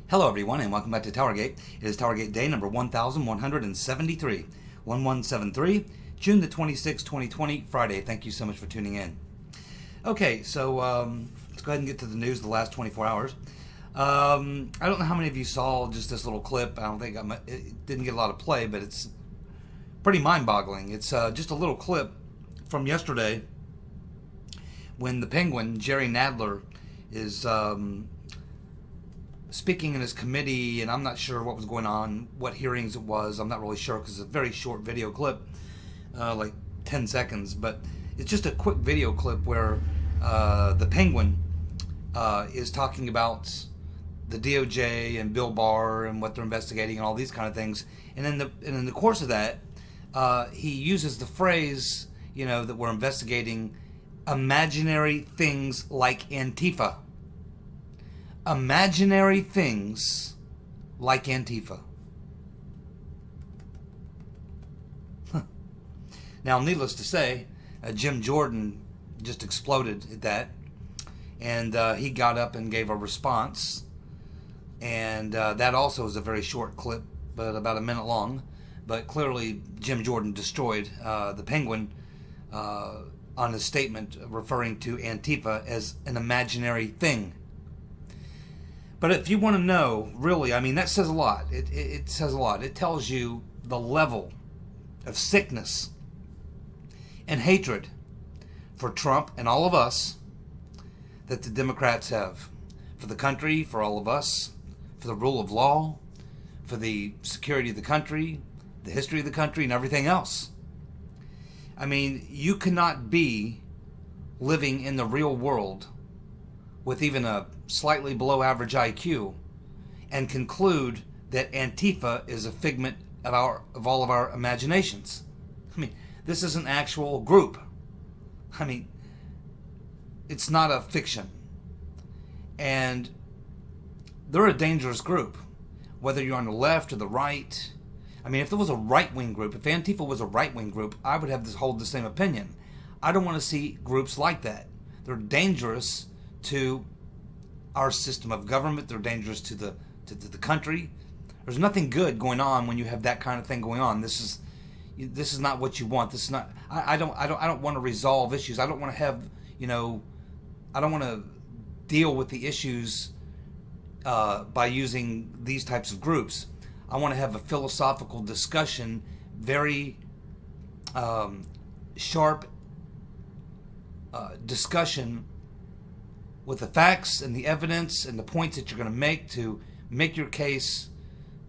Hello everyone and welcome back to TowerGate. It is TowerGate day number 1173, 1173, June the 26th, 2020, Friday. Thank you so much for tuning in. Okay, so let's go ahead and get to the news of the last 24 hours. I don't know how many of you saw just this little clip. I don't think it didn't get a lot of play, but it's pretty mind-boggling. It's just a little clip from yesterday when the Penguin, Jerry Nadler, is speaking in his committee, and I'm not sure what was going on, what hearings it was. I'm not really sure because it's a very short video clip, like 10 seconds, but it's just a quick video clip where the Penguin is talking about the DOJ and Bill Barr and what they're investigating and all these kind of things. And in the course of that, he uses the phrase, that we're investigating imaginary things like Antifa. Imaginary things like Antifa. Now, needless to say, Jim Jordan just exploded at that, and he got up and gave a response, and that also is a very short clip, but about a minute long. But clearly, Jim Jordan destroyed the Penguin on his statement referring to Antifa as an imaginary thing. But if you want to know, really, that says a lot. It says a lot. It tells you the level of sickness and hatred for Trump and all of us that the Democrats have. For the country, for all of us, for the rule of law, for the security of the country, the history of the country, and everything else. You cannot be living in the real world with even a slightly below average IQ and conclude that Antifa is a figment of all of our imaginations. This is an actual group. It's not a fiction. And they're a dangerous group, whether you're on the left or the right. If there was a right-wing group, if Antifa was a right-wing group, I would hold the same opinion. I don't want to see groups like that. They're dangerous to our system of government. They're dangerous to the country. There's nothing good going on when you have that kind of thing going on. This is not what you want. This is not. I don't want to resolve issues. I don't want to have. I don't want to deal with the issues by using these types of groups. I want to have a philosophical discussion, very sharp discussion with the facts and the evidence and the points that you're going to make your case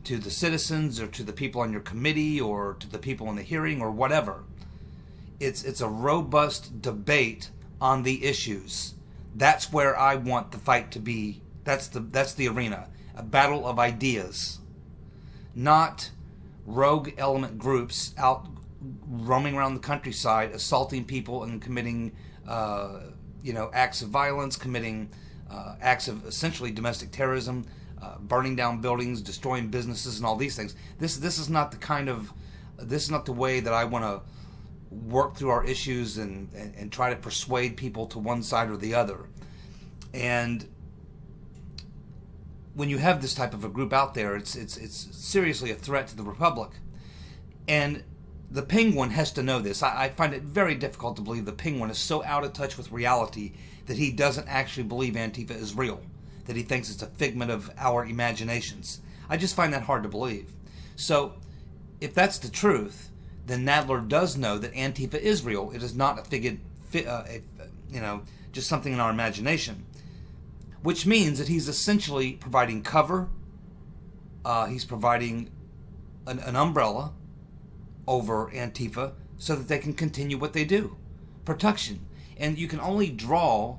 to the citizens or to the people on your committee or to the people in the hearing or whatever. It's a robust debate on the issues. That's where I want the fight to be. That's the arena. A battle of ideas. Not rogue element groups out roaming around the countryside, assaulting people and committing acts of violence, committing acts of essentially domestic terrorism, burning down buildings, destroying businesses, and all these things. This is not this is not the way that I want to work through our issues and try to persuade people to one side or the other. And when you have this type of a group out there, it's seriously a threat to the Republic. And the Penguin has to know this. I find it very difficult to believe the Penguin is so out of touch with reality that he doesn't actually believe Antifa is real, that he thinks it's a figment of our imaginations. I just find that hard to believe. So, if that's the truth, then Nadler does know that Antifa is real. It is not just something in our imagination. Which means that he's essentially providing cover. He's providing an umbrella over Antifa so that they can continue what they do. Protection. And you can only draw,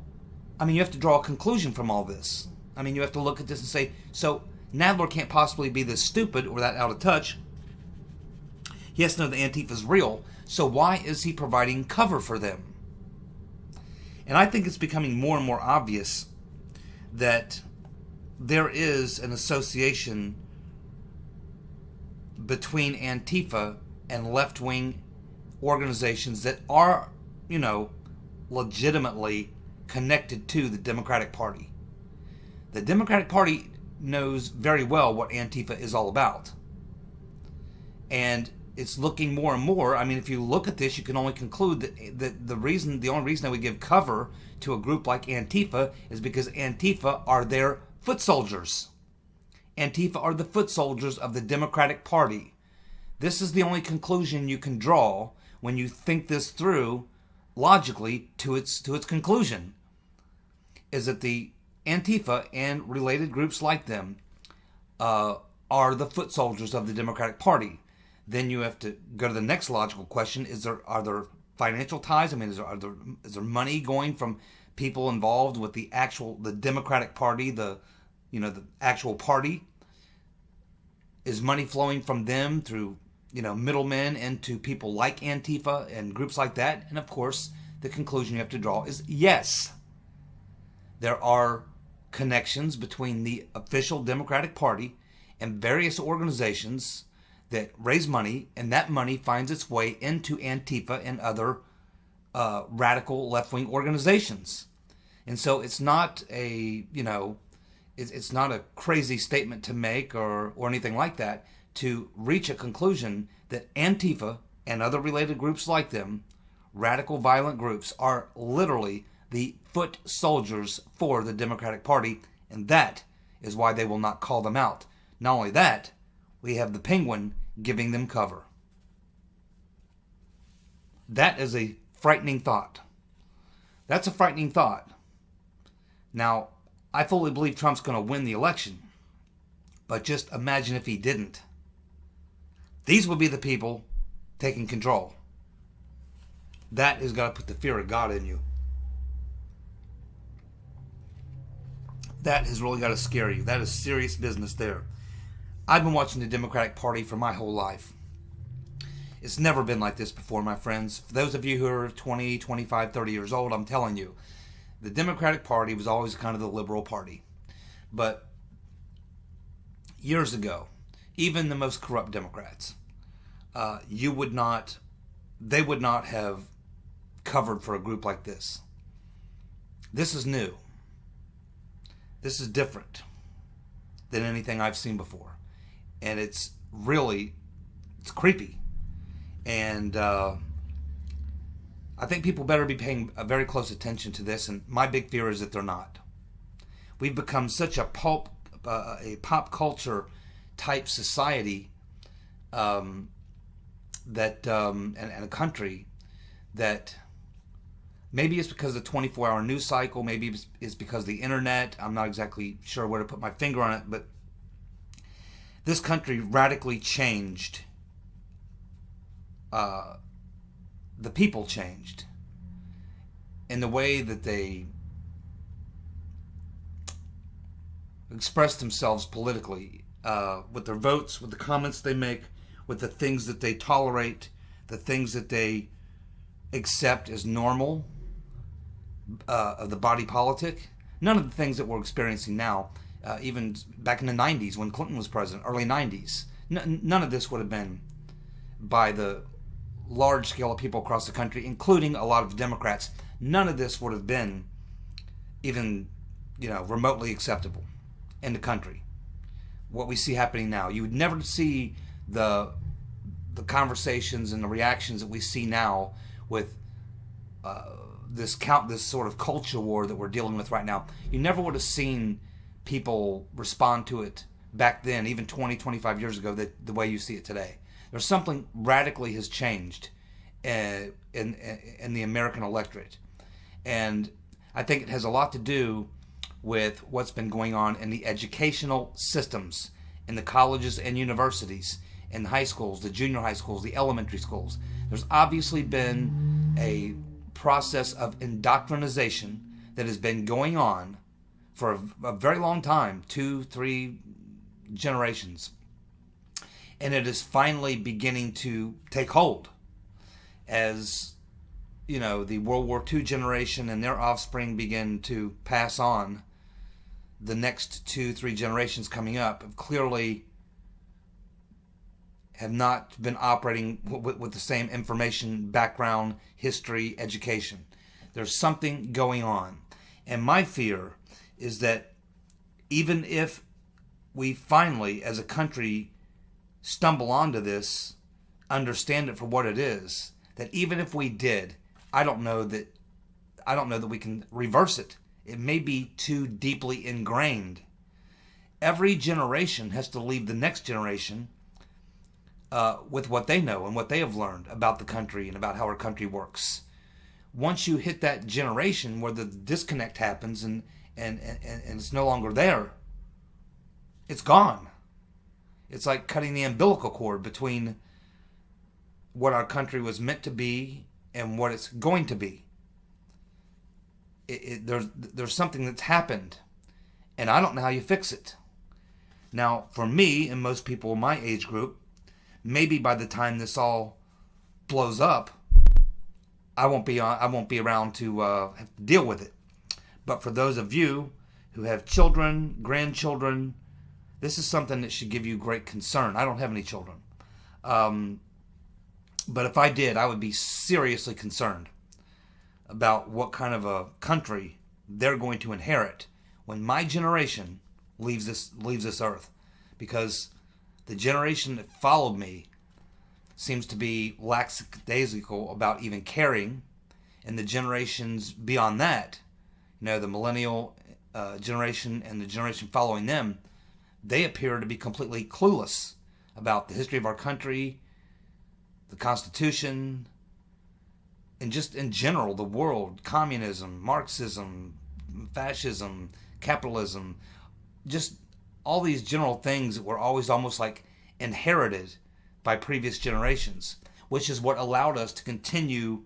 you have to draw a conclusion from all this. You have to look at this and say, so Nadler can't possibly be this stupid or that out of touch. He has to know that Antifa is real, so why is he providing cover for them? And I think it's becoming more and more obvious that there is an association between Antifa and left-wing organizations that are, legitimately connected to the Democratic Party. The Democratic Party knows very well what Antifa is all about. And it's looking more and more. I mean, if you look at this, you can only conclude that the only reason that we give cover to a group like Antifa is because Antifa are their foot soldiers. Antifa are the foot soldiers of the Democratic Party. This is the only conclusion you can draw when you think this through logically to its conclusion, is that the Antifa and related groups like them are the foot soldiers of the Democratic Party. Then you have to go to the next logical question: are there financial ties? I mean, is there money going from people involved with the Democratic Party, the actual party? Is money flowing from them through middlemen into people like Antifa and groups like that? And of course, the conclusion you have to draw is yes. There are connections between the official Democratic Party and various organizations that raise money, and that money finds its way into Antifa and other radical left-wing organizations. And so it's not it's not a crazy statement to make or anything like that to reach a conclusion that Antifa and other related groups like them, radical violent groups, are literally the foot soldiers for the Democratic Party, and that is why they will not call them out. Not only that, we have the Penguin giving them cover. That is a frightening thought. That's a frightening thought. Now, I fully believe Trump's going to win the election, but just imagine if he didn't. These would be the people taking control. That has got to put the fear of God in you. That has really got to scare you. That is serious business there. I've been watching the Democratic Party for my whole life. It's never been like this before, my friends. For those of you who are 20, 25, 30 years old, I'm telling you, the Democratic Party was always kind of the liberal party. But years ago, even the most corrupt Democrats, they would not have covered for a group like this. This is new. This is different than anything I've seen before. And it's creepy. And I think people better be paying a very close attention to this. And my big fear is that they're not. We've become such a pop culture type society and a country that maybe it's because of the 24-hour news cycle, maybe it's because of the internet. I'm not exactly sure where to put my finger on it, but this country radically changed. The people changed in the way that they express themselves politically, with their votes, with the comments they make, with the things that they tolerate, the things that they accept as normal of the body politic. None of the things that we're experiencing now, even back in the 90s when Clinton was president, early 90s, none of this would have been by the large scale of people across the country, including a lot of Democrats. None of this would have been even, remotely acceptable in the country. What we see happening now, you would never see the conversations and the reactions that we see now with this sort of culture war that we're dealing with right now. You never would have seen people respond to it back then, even 20, 25 years ago, the way you see it today. There's something radically has changed in the American electorate. And I think it has a lot to do with what's been going on in the educational systems, in the colleges and universities, in the high schools, the junior high schools, the elementary schools. There's obviously been a process of indoctrination that has been going on for a very long time, 2-3 generations. And it is finally beginning to take hold as, the World War II generation and their offspring begin to pass on. The next 2-3 generations coming up clearly have not been operating with the same information, background, history, education. There's something going on. And my fear is that even if we finally, as a country, stumble onto this, understand it for what it is, that even if we did, I don't know that we can reverse it. It may be too deeply ingrained. Every generation has to leave the next generation with what they know and what they have learned about the country and about how our country works. Once you hit that generation where the disconnect happens and it's no longer there, it's gone. It's like cutting the umbilical cord between what our country was meant to be and what it's going to be. There's something that's happened, and I don't know how you fix it. Now, for me and most people in my age group, maybe by the time this all blows up, I won't be around to have to deal with it. But for those of you who have children, grandchildren, this is something that should give you great concern. I don't have any children. But if I did, I would be seriously concerned about what kind of a country they're going to inherit when my generation leaves this earth. Because the generation that followed me seems to be lackadaisical about even caring. And the generations beyond that, the millennial generation and the generation following them, they appear to be completely clueless about the history of our country, the Constitution, and just in general, the world, communism, Marxism, fascism, capitalism, just all these general things that were always almost like inherited by previous generations, which is what allowed us to continue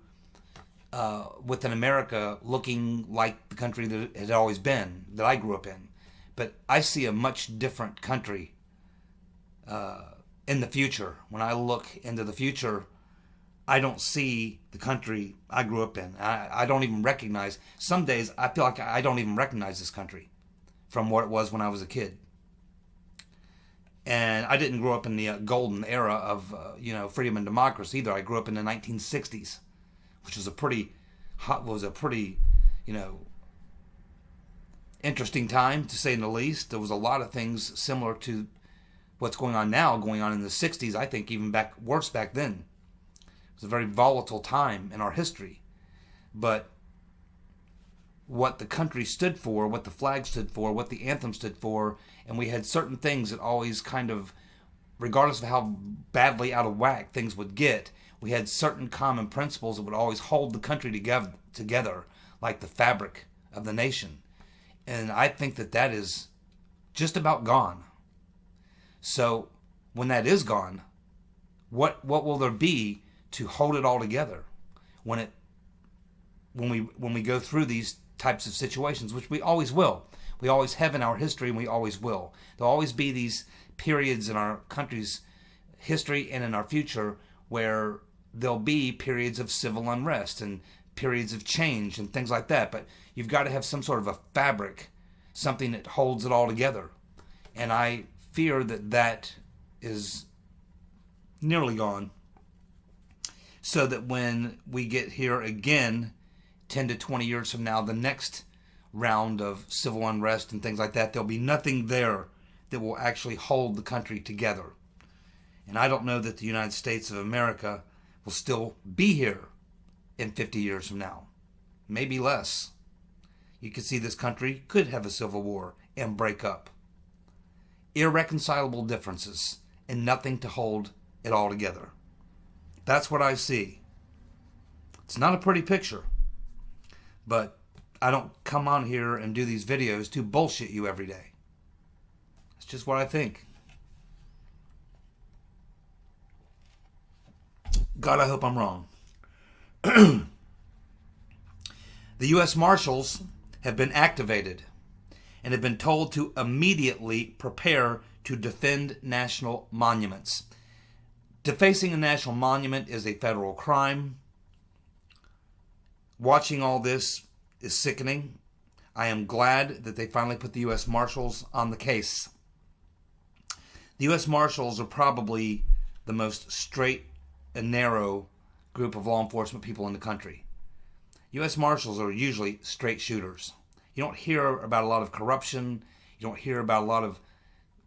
within America looking like the country that it had always been, that I grew up in. But I see a much different country in the future. When I look into the future, I don't see the country I grew up in. I don't even recognize, some days I feel like I don't even recognize this country from what it was when I was a kid. And I didn't grow up in the golden era of freedom and democracy either. I grew up in the 1960s, which was a pretty interesting time, to say the least. There was a lot of things similar to what's going on now going on in the 60s. I think even worse back then. It was a very volatile time in our history. But what the country stood for, what the flag stood for, what the anthem stood for, and we had certain things that always kind of, regardless of how badly out of whack things would get, we had certain common principles that would always hold the country together, like the fabric of the nation. And I think that is just about gone. So when that is gone, what will there be to hold it all together when we go through these types of situations, which we always will. We always have in our history, and we always will. There'll always be these periods in our country's history and in our future where there'll be periods of civil unrest and periods of change and things like that. But you've got to have some sort of a fabric, something that holds it all together. And I fear that is nearly gone. So that when we get here again, 10 to 20 years from now, the next round of civil unrest and things like that, there'll be nothing there that will actually hold the country together. And I don't know that the United States of America will still be here in 50 years from now. Maybe less. You could see this country could have a civil war and break up. Irreconcilable differences and nothing to hold it all together. That's what I see. It's not a pretty picture. But I don't come on here and do these videos to bullshit you every day. It's just what I think. God, I hope I'm wrong. The U.S. Marshals have been activated and have been told to immediately prepare to defend national monuments. Defacing a national monument is a federal crime. Watching all this is sickening. I am glad that they finally put the U.S. Marshals on the case. The U.S. Marshals are probably the most straight and narrow group of law enforcement people in the country. U.S. Marshals are usually straight shooters. You don't hear about a lot of corruption. You don't hear about a lot of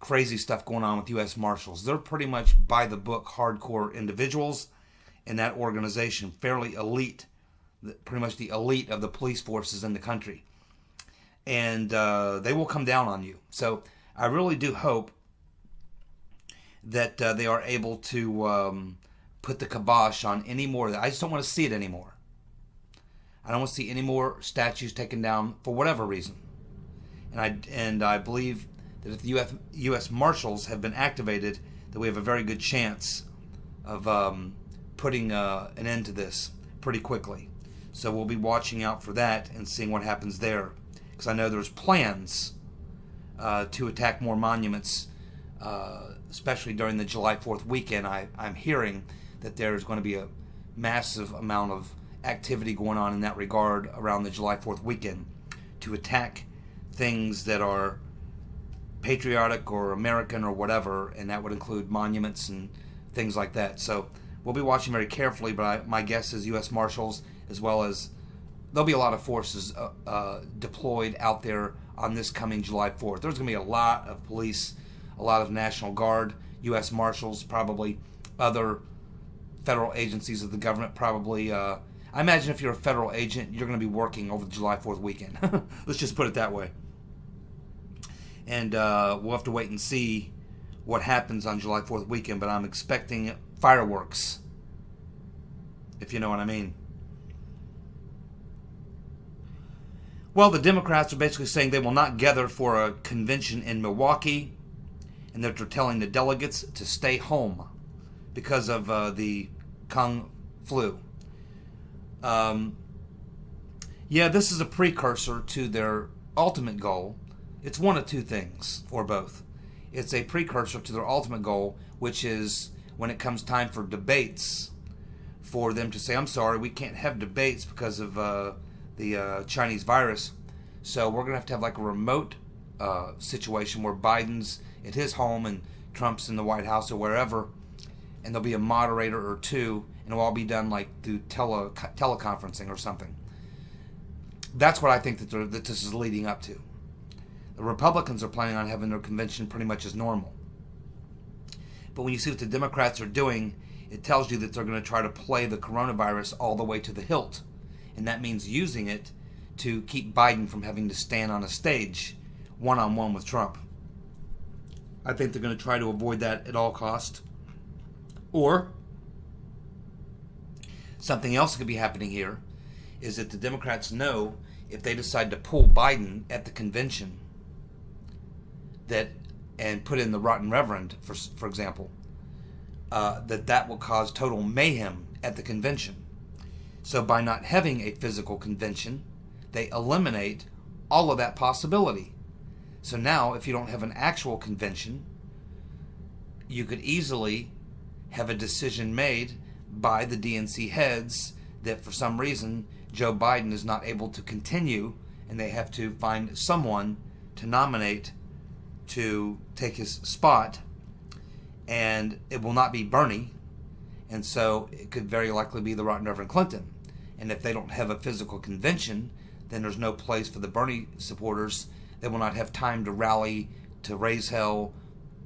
crazy stuff going on with U.S. Marshals. They're pretty much by the book hardcore individuals in that organization, fairly elite, pretty much the elite of the police forces in the country. And they will come down on you. So I really do hope that they are able to put the kibosh on any more. I just don't want to see it anymore. I don't want to see any more statues taken down for whatever reason. And I believe that if the U.S. Marshals have been activated, that we have a very good chance of putting an end to this pretty quickly. So we'll be watching out for that and seeing what happens there. Because I know there's plans to attack more monuments, especially during the July 4th weekend. I'm hearing that there's going to be a massive amount of activity going on in that regard around the July 4th weekend to attack things that are patriotic or American or whatever, and that would include monuments and things like that. So we'll be watching very carefully, but my guess is U.S. Marshals, as well as there'll be a lot of forces deployed out there on this coming July 4th. There's going to be a lot of police, a lot of National Guard, U.S. Marshals, probably other federal agencies of the government, probably. I imagine if you're a federal agent, you're going to be working over the July 4th weekend. Let's just put it that way. And we'll have to wait and see what happens on July 4th weekend, but I'm expecting fireworks, if you know what I mean. Well, the Democrats are basically saying they will not gather for a convention in Milwaukee, and that they're telling the delegates to stay home because of the Kung flu. Yeah, this is a precursor to their ultimate goal. It's one of two things, or both. It's a precursor to their ultimate goal, which is when it comes time for debates, for them to say, I'm sorry, we can't have debates because of the Chinese virus. So we're going to have like a remote situation where Biden's at his home and Trump's in the White House or wherever, and there'll be a moderator or two, and it'll all be done like through teleconferencing or something. That's what I think that this is leading up to. The Republicans are planning on having their convention pretty much as normal. But when you see what the Democrats are doing, it tells you that they're going to try to play the coronavirus all the way to the hilt. And that means using it to keep Biden from having to stand on a stage one-on-one with Trump. I think they're going to try to avoid that at all cost. Or something else that could be happening here is that the Democrats know if they decide to pull Biden at the convention and put in the Rotten Reverend, for example, that will cause total mayhem at the convention. So by not having a physical convention, they eliminate all of that possibility. So now, if you don't have an actual convention, you could easily have a decision made by the DNC heads that for some reason Joe Biden is not able to continue, and they have to find someone to nominate to take his spot, and it will not be Bernie, and so it could very likely be the Rotten Reverend Clinton. And if they don't have a physical convention, then there's no place for the Bernie supporters. They will not have time to rally, to raise hell,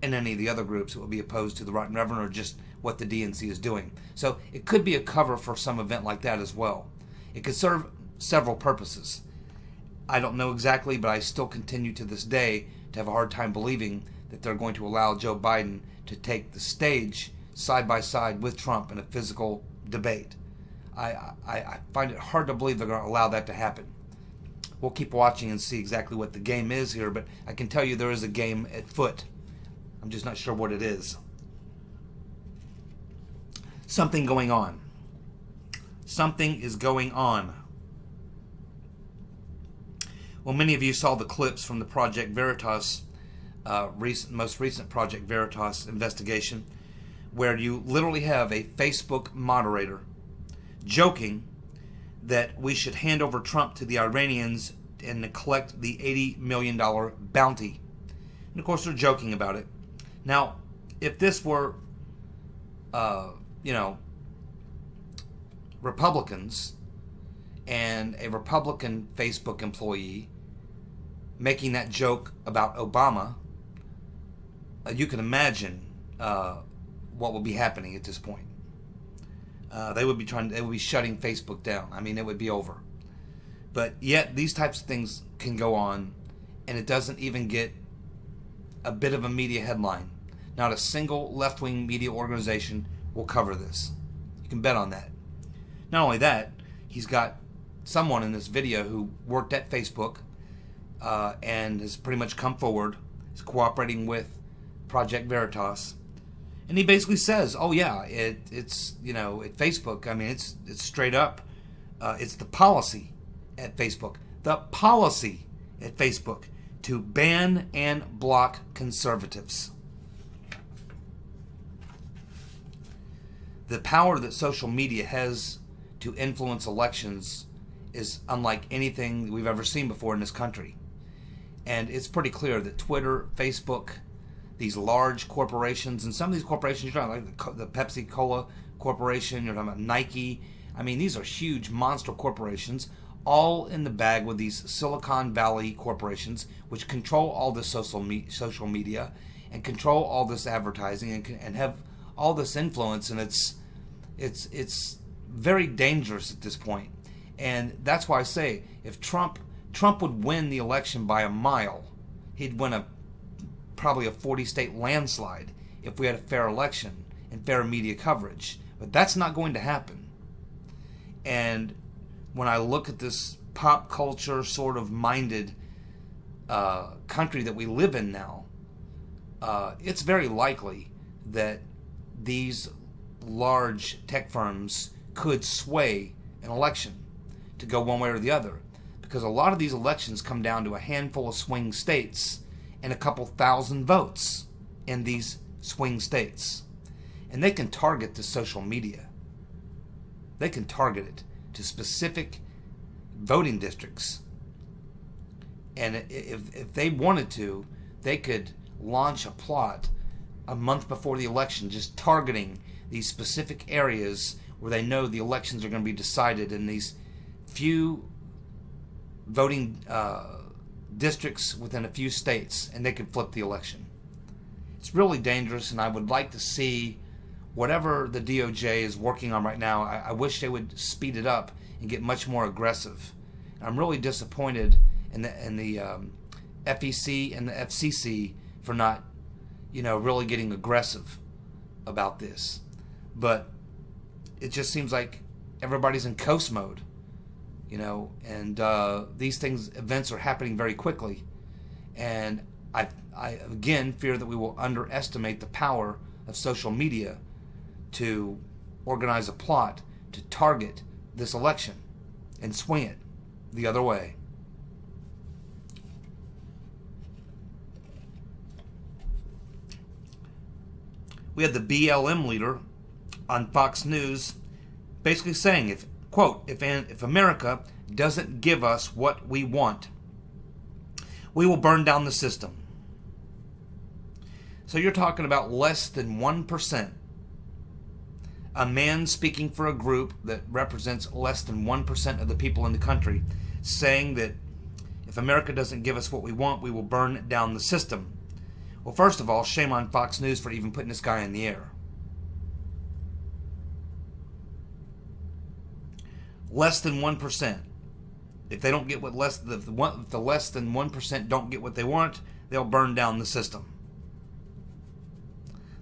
and any of the other groups that will be opposed to the Rotten Reverend or just what the DNC is doing. So it could be a cover for some event like that as well. It could serve several purposes. I don't know exactly, but I still continue to this day to have a hard time believing that they're going to allow Joe Biden to take the stage side by side with Trump in a physical debate. I find it hard to believe they're going to allow that to happen. We'll keep watching and see exactly what the game is here, but I can tell you there is a game at foot. I'm just not sure what it is. Something going on. Something is going on. Well, many of you saw the clips from the Project Veritas, most recent Project Veritas investigation, where you literally have a Facebook moderator joking that we should hand over Trump to the Iranians and collect the $80 million bounty. And of course, they're joking about it. Now, if this were, Republicans and a Republican Facebook employee making that joke about Obama, you can imagine what will be happening at this point. They would be shutting Facebook down. I mean, it would be over. But yet, these types of things can go on, and it doesn't even get a bit of a media headline. Not a single left-wing media organization will cover this. You can bet on that. Not only that, he's got someone in this video who worked at Facebook and has pretty much come forward, is cooperating with Project Veritas, and he basically says, "Oh yeah, it's at Facebook. I mean, it's straight up. It's the policy at Facebook. The policy at Facebook to ban and block conservatives." The power that social media has to influence elections is unlike anything we've ever seen before in this country. And it's pretty clear that Twitter, Facebook, these large corporations, and some of these corporations, you're talking like the Pepsi Cola Corporation, you're talking about Nike. I mean, these are huge monster corporations, all in the bag with these Silicon Valley corporations, which control all this social media and control all this advertising and have all this influence. And it's very dangerous at this point. And that's why I say, if Trump would win the election by a mile, he'd win probably a 40-state landslide if we had a fair election and fair media coverage. But that's not going to happen. And when I look at this pop culture sort of minded country that we live in now, it's very likely that these large tech firms could sway an election to go one way or the other, because a lot of these elections come down to a handful of swing states and a couple thousand votes in these swing states, and they can target the social media. They can target it to specific voting districts, and if they wanted to, they could launch a plot a month before the election, just targeting these specific areas where they know the elections are going to be decided in these few voting districts within a few states, and they could flip the election. It's really dangerous, and I would like to see whatever the DOJ is working on right now. I wish they would speed it up and get much more aggressive. I'm really disappointed in the FEC and the FCC for not, really getting aggressive about this. But it just seems like everybody's in coast mode, and these events are happening very quickly. And I again fear that we will underestimate the power of social media to organize a plot to target this election and swing it the other way. We had the BLM leader on Fox News basically saying, if America doesn't give us what we want, we will burn down the system. So you're talking about less than 1%. A man speaking for a group that represents less than 1% of the people in the country, saying that if America doesn't give us what we want, we will burn down the system. Well, first of all, shame on Fox News for even putting this guy in the air. Less than 1%. If they don't get what if the less than 1% don't get what they want, they'll burn down the system.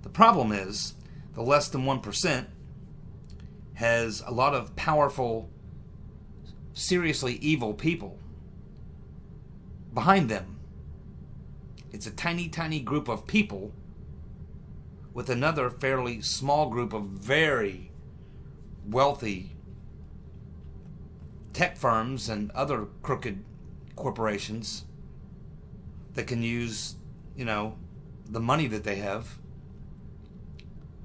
The problem is, the less than 1% has a lot of powerful, seriously evil people behind them. It's a tiny, tiny group of people with another fairly small group of very wealthy tech firms and other crooked corporations that can use, the money that they have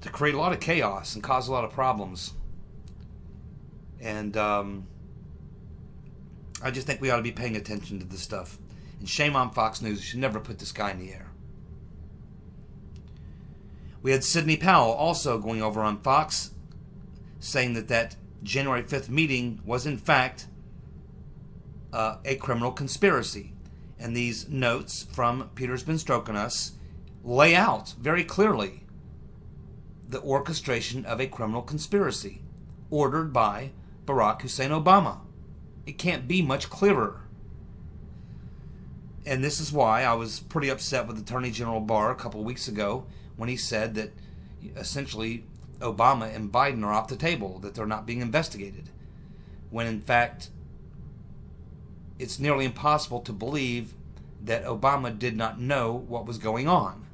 to create a lot of chaos and cause a lot of problems. And I just think we ought to be paying attention to this stuff. And shame on Fox News. You should never put this guy in the air. We had Sidney Powell also going over on Fox, saying that January 5th meeting was in fact a criminal conspiracy. And these notes from Peter's Been Stroking Us lay out very clearly the orchestration of a criminal conspiracy ordered by Barack Hussein Obama. It can't be much clearer. And this is why I was pretty upset with Attorney General Barr a couple of weeks ago when he said that essentially Obama and Biden are off the table, that they're not being investigated. When in fact, it's nearly impossible to believe that Obama did not know what was going on.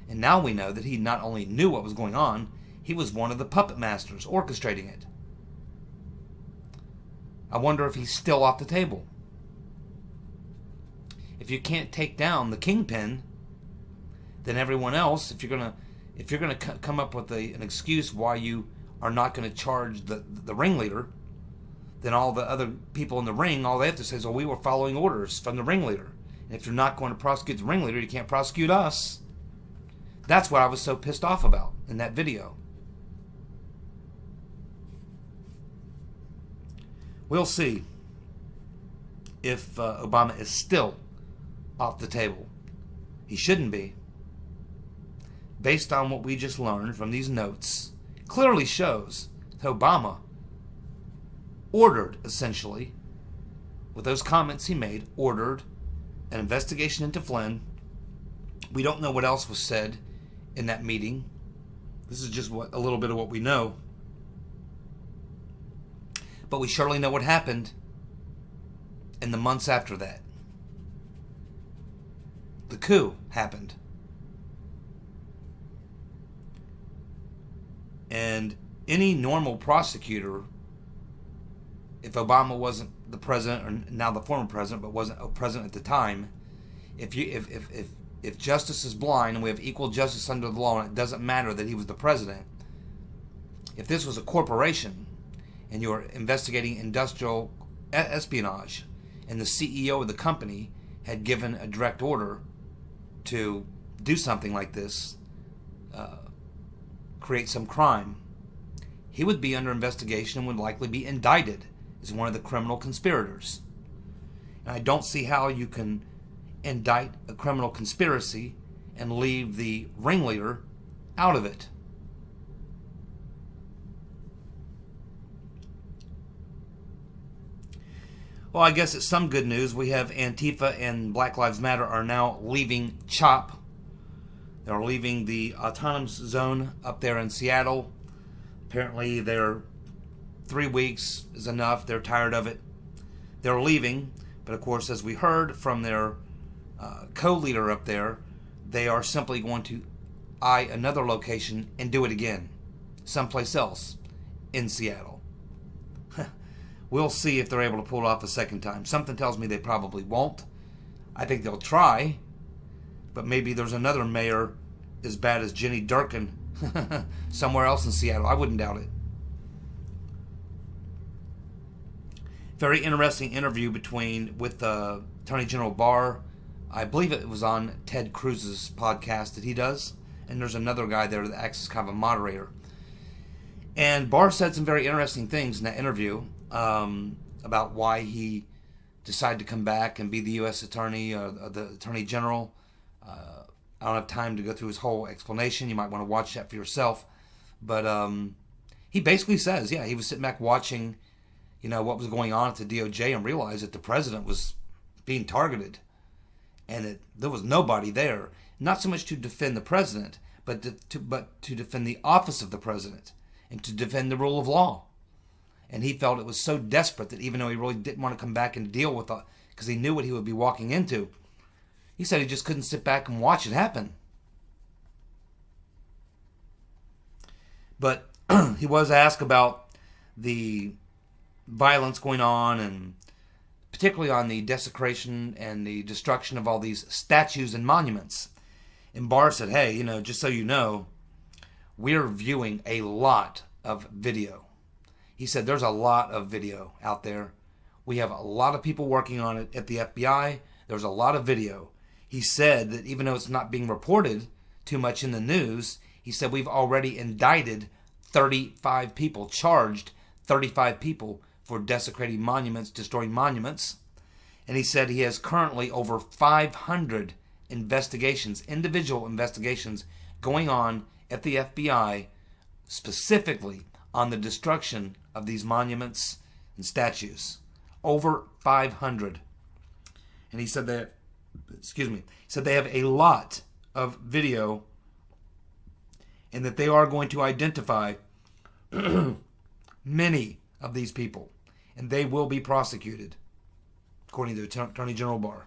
And now we know that he not only knew what was going on, he was one of the puppet masters orchestrating it. I wonder if he's still off the table. If you can't take down the kingpin, then everyone else, if you're gonna come up with an excuse why you are not going to charge the ringleader, then all the other people in the ring, all they have to say is, well, we were following orders from the ringleader. And if you're not going to prosecute the ringleader, you can't prosecute us. That's what I was so pissed off about in that video. We'll see if Obama is still off the table. He shouldn't be. Based on what we just learned from these notes, clearly shows that Obama ordered, essentially, with those comments he made, ordered an investigation into Flynn. We don't know what else was said in that meeting. This is just a little bit of what we know. But we surely know what happened in the months after that. The coup happened. And any normal prosecutor, if Obama wasn't the president, or now the former president, but wasn't a president at the time, if justice is blind and we have equal justice under the law and it doesn't matter that he was the president, if this was a corporation and you're investigating industrial espionage and the CEO of the company had given a direct order to do something like this, create some crime, he would be under investigation and would likely be indicted as one of the criminal conspirators. And I don't see how you can indict a criminal conspiracy and leave the ringleader out of it. Well, I guess it's some good news. We have Antifa and Black Lives Matter are now leaving CHOP. They're leaving the autonomous zone up there in Seattle. Apparently, their 3 weeks is enough. They're tired of it. They're leaving. But of course, as we heard from their co-leader up there, they are simply going to eye another location and do it again, someplace else in Seattle. We'll see if they're able to pull it off a second time. Something tells me they probably won't. I think they'll try, but maybe there's another mayor as bad as Jenny Durkin somewhere else in Seattle. I wouldn't doubt it. Very interesting interview with Attorney General Barr. I believe it was on Ted Cruz's podcast that he does, and there's another guy there that acts as kind of a moderator. And Barr said some very interesting things in that interview about why he decided to come back and be the U.S. Attorney, the Attorney General. I don't have time to go through his whole explanation. You might want to watch that for yourself. But he basically says, yeah, he was sitting back watching, what was going on at the DOJ and realized that the president was being targeted and that there was nobody there, not so much to defend the president, but to defend the office of the president and to defend the rule of law. And he felt it was so desperate that even though he really didn't want to come back and deal with it because he knew what he would be walking into, he said he just couldn't sit back and watch it happen. But he was asked about the violence going on, and particularly on the desecration and the destruction of all these statues and monuments. And Barr said, hey, just so you know, we're viewing a lot of video. He said there's a lot of video out there. We have a lot of people working on it at the FBI. There's a lot of video. He said that even though it's not being reported too much in the news, he said we've already indicted 35 people, charged 35 people for desecrating monuments, destroying monuments. And he said he has currently over 500 investigations, individual investigations going on at the FBI specifically on the destruction of these monuments and statues. Over 500. And he said that, he said they have a lot of video and that they are going to identify many of these people and they will be prosecuted, according to Attorney General Barr.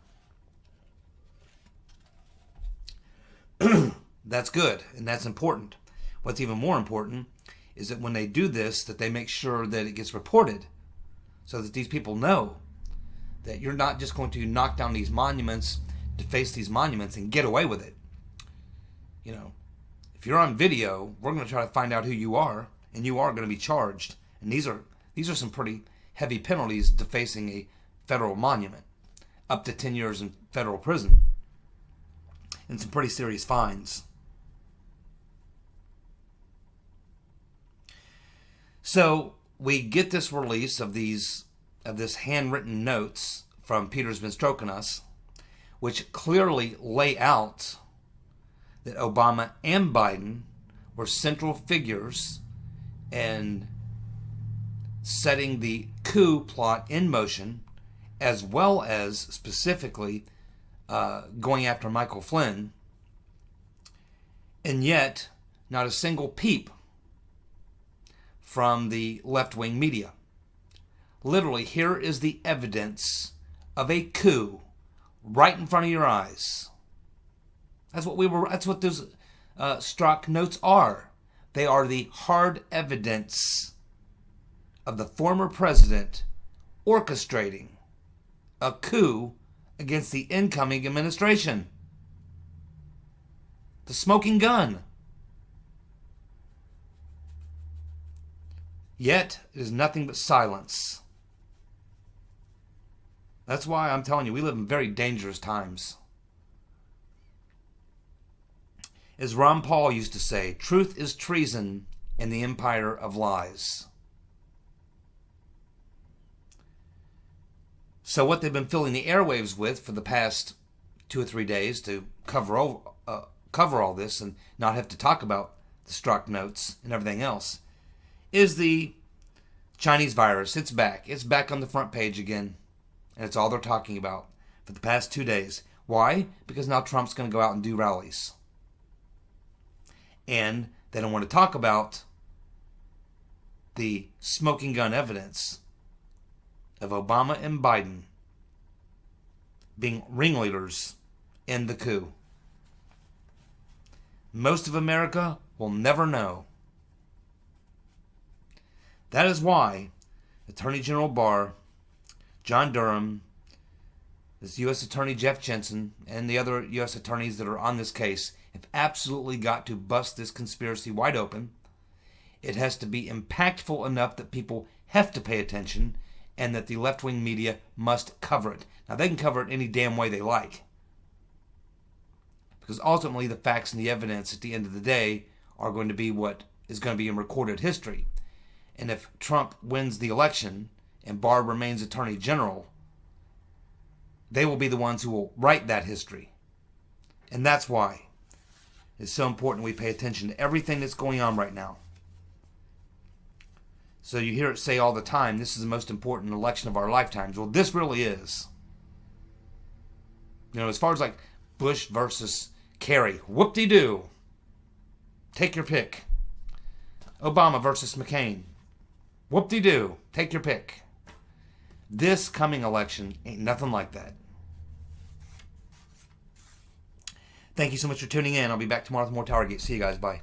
That's good and that's important. What's even more important is that when they do this, that they make sure that it gets reported so that these people know that you're not just going to knock down these monuments, deface these monuments, and get away with it. You know, if you're on video, we're going to try to find out who you are, and you are going to be charged. And these are some pretty heavy penalties defacing a federal monument, up to 10 years in federal prison, and some pretty serious fines. So we get this release of this handwritten notes from Peter's Been Stroking Us, which clearly lay out that Obama and Biden were central figures in setting the coup plot in motion, as well as specifically going after Michael Flynn. And yet, not a single peep from the left-wing media. Literally, here is the evidence of a coup right in front of your eyes. That's what those Strzok notes are. They are the hard evidence of the former president orchestrating a coup against the incoming administration. The smoking gun. Yet, it is nothing but silence. That's why I'm telling you, we live in very dangerous times. As Ron Paul used to say, truth is treason in the empire of lies. So what they've been filling the airwaves with for the past 2 or 3 days to cover all this and not have to talk about the Strzok notes and everything else is the Chinese virus. It's back. It's back on the front page again. And it's all they're talking about for the past 2 days. Why? Because now Trump's going to go out and do rallies. And they don't want to talk about the smoking gun evidence of Obama and Biden being ringleaders in the coup. Most of America will never know. That is why Attorney General Barr, John Durham, this U.S. Attorney Jeff Jensen, and the other U.S. attorneys that are on this case have absolutely got to bust this conspiracy wide open. It has to be impactful enough that people have to pay attention and that the left-wing media must cover it. Now, they can cover it any damn way they like. Because ultimately, the facts and the evidence at the end of the day are going to be what is going to be in recorded history. And if Trump wins the election and Barr remains Attorney General, they will be the ones who will write that history. And that's why it's so important we pay attention to everything that's going on right now. So you hear it say all the time, this is the most important election of our lifetimes. Well, this really is. You know, as far as like Bush versus Kerry, whoop-de-doo. Take your pick. Obama versus McCain. Whoop-de-doo. Take your pick. This coming election ain't nothing like that. Thank you so much for tuning in. I'll be back tomorrow with more TowerGate. See you guys. Bye.